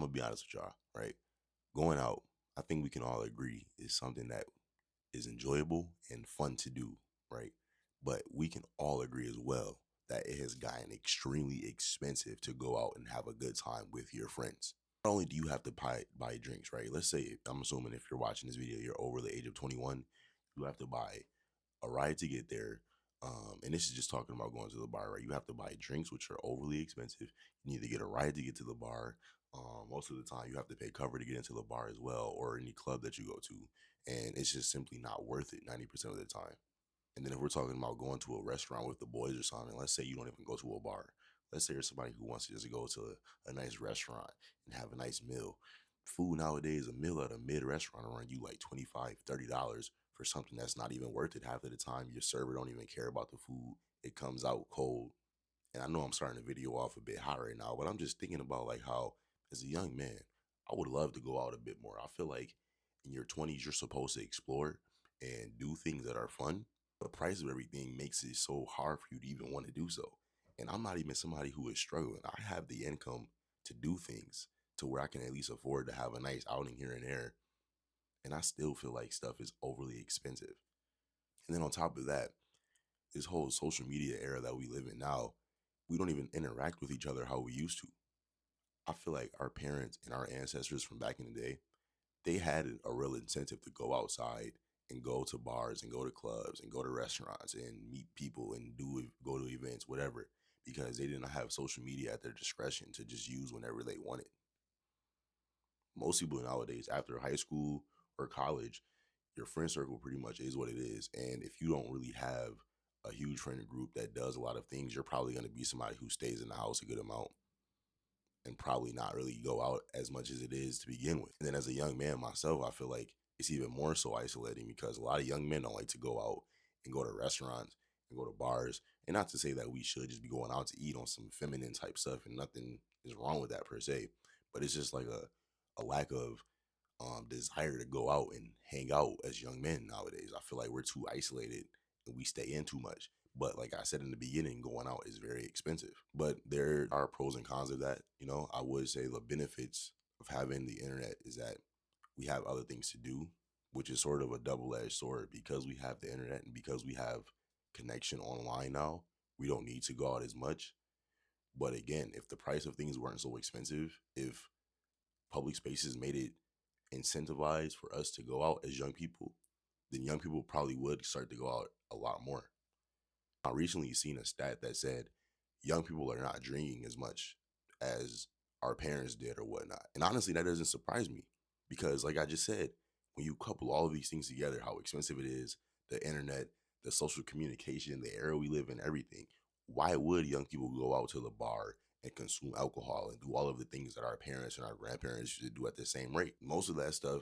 gonna be honest with y'all, right? Going out, I think we can all agree is something that is enjoyable and fun to do, right? But we can all agree as well that it has gotten extremely expensive to go out and have a good time with your friends. Not only do you have to buy drinks, right? Let's say, I'm assuming if you're watching this video, you're over the age of 21, you have to buy a ride to get there. And this is just talking about going to the bar, right? You have to buy drinks, which are overly expensive. You need to get a ride to get to the bar. Most of the time, you have to pay cover to get into the bar as well, or any club that you go to. And it's just simply not worth it 90% of the time. And then if we're talking about going to a restaurant with the boys or something, let's say you don't even go to a bar. Let's say you're somebody who wants to just go to a nice restaurant and have a nice meal. Food nowadays, a meal at a mid restaurant will run you like $25, $30 for something that's not even worth it. Half of the time, your server don't even care about the food. It comes out cold. And I know I'm starting the video off a bit hot right now, but I'm just thinking about like how, as a young man, I would love to go out a bit more. I feel like in your 20s, you're supposed to explore and do things that are fun. The price of everything makes it so hard for you to even want to do so. And I'm not even somebody who is struggling. I have the income to do things to where I can at least afford to have a nice outing here and there. And I still feel like stuff is overly expensive. And then on top of that, this whole social media era that we live in now, we don't even interact with each other how we used to. I feel like our parents and our ancestors from back in the day, they had a real incentive to go outside and go to bars and go to clubs and go to restaurants and meet people and go to events, whatever, because they didn't have social media at their discretion to just use whenever they wanted. Most people nowadays, after high school or college, your friend circle pretty much is what it is. And if you don't really have a huge friend group that does a lot of things, you're probably going to be somebody who stays in the house a good amount and probably not really go out as much as it is to begin with. And then as a young man myself, I feel like it's even more so isolating because a lot of young men don't like to go out and go to restaurants and go to bars. And not to say that we should just be going out to eat on some feminine type stuff, and nothing is wrong with that per se, but it's just like a lack of desire to go out and hang out as young men nowadays. I feel like we're too isolated and we stay in too much. But like I said in the beginning, going out is very expensive. But there are pros and cons of that. You know, I would say the benefits of having the internet is that we have other things to do, which is sort of a double-edged sword because we have the internet and because we have connection online now. We don't need to go out as much. But again, if the price of things weren't so expensive, if public spaces made it incentivized for us to go out as young people, then young people probably would start to go out a lot more. I recently seen a stat that said young people are not drinking as much as our parents did or whatnot. And honestly, that doesn't surprise me because, like I just said, when you couple all of these things together, how expensive it is, the internet, the social communication, the era we live in, everything, why would young people go out to the bar and consume alcohol and do all of the things that our parents and our grandparents used to do at the same rate? Most of that stuff,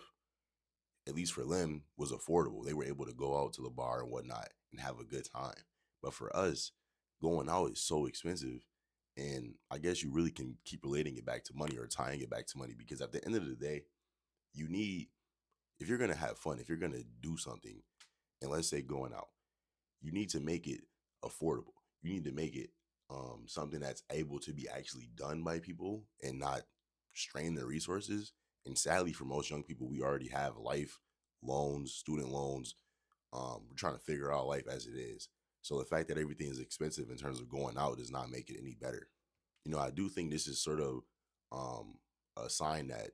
at least for them, was affordable. They were able to go out to the bar and whatnot and have a good time. But for us, going out is so expensive. And I guess you really can keep relating it back to money or tying it back to money because at the end of the day, you need, if you're going to have fun, if you're going to do something, and let's say going out, you need to make it affordable. You need to make it something that's able to be actually done by people and not strain their resources. And sadly, for most young people, we already have life loans, student loans. We're trying to figure out life as it is. So the fact that everything is expensive in terms of going out does not make it any better. You know, I do think this is sort of um, a sign that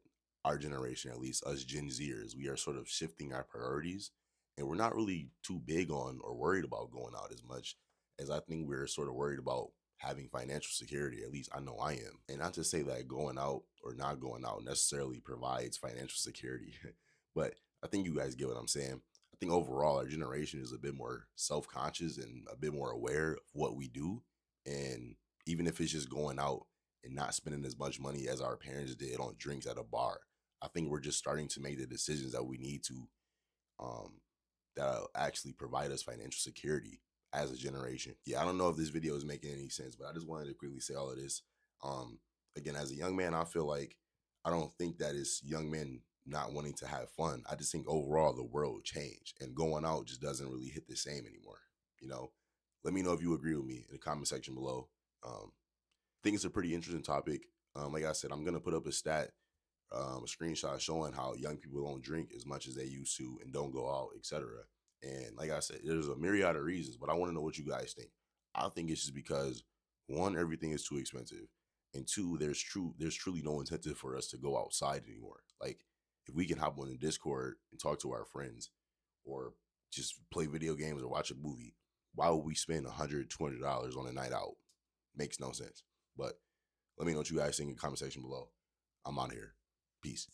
our generation, at least us Gen Zers, we are sort of shifting our priorities and we're not really too big on or worried about going out as much as I think we're sort of worried about having financial security. At least I know I am. And not to say that going out or not going out necessarily provides financial security, but I think you guys get what I'm saying. I think overall our generation is a bit more self-conscious and a bit more aware of what we do. And even if it's just going out and not spending as much money as our parents did on drinks at a bar, I think we're just starting to make the decisions that we need to, um, that'll actually provide us financial security as a generation. Yeah, I don't know if this video is making any sense, but I just wanted to quickly say all of this. Um, Again, as a young man, I feel like I don't think that it's young men not wanting to have fun. I just think overall the world changed and going out just doesn't really hit the same anymore. You know, let me know if you agree with me in the comment section below. I think it's a pretty interesting topic. Like I said, I'm gonna put up a stat a screenshot showing how young people don't drink as much as they used to and don't go out, etc. And like I said, there's a myriad of reasons, but I want to know what you guys think. I think it's just because one, everything is too expensive, and two, there's truly no incentive for us to go outside anymore. Like if we can hop on the Discord and talk to our friends, or just play video games or watch a movie, why would we spend $120 on a night out? Makes no sense. But let me know what you guys think in the comment section below. I'm out of here. Peace.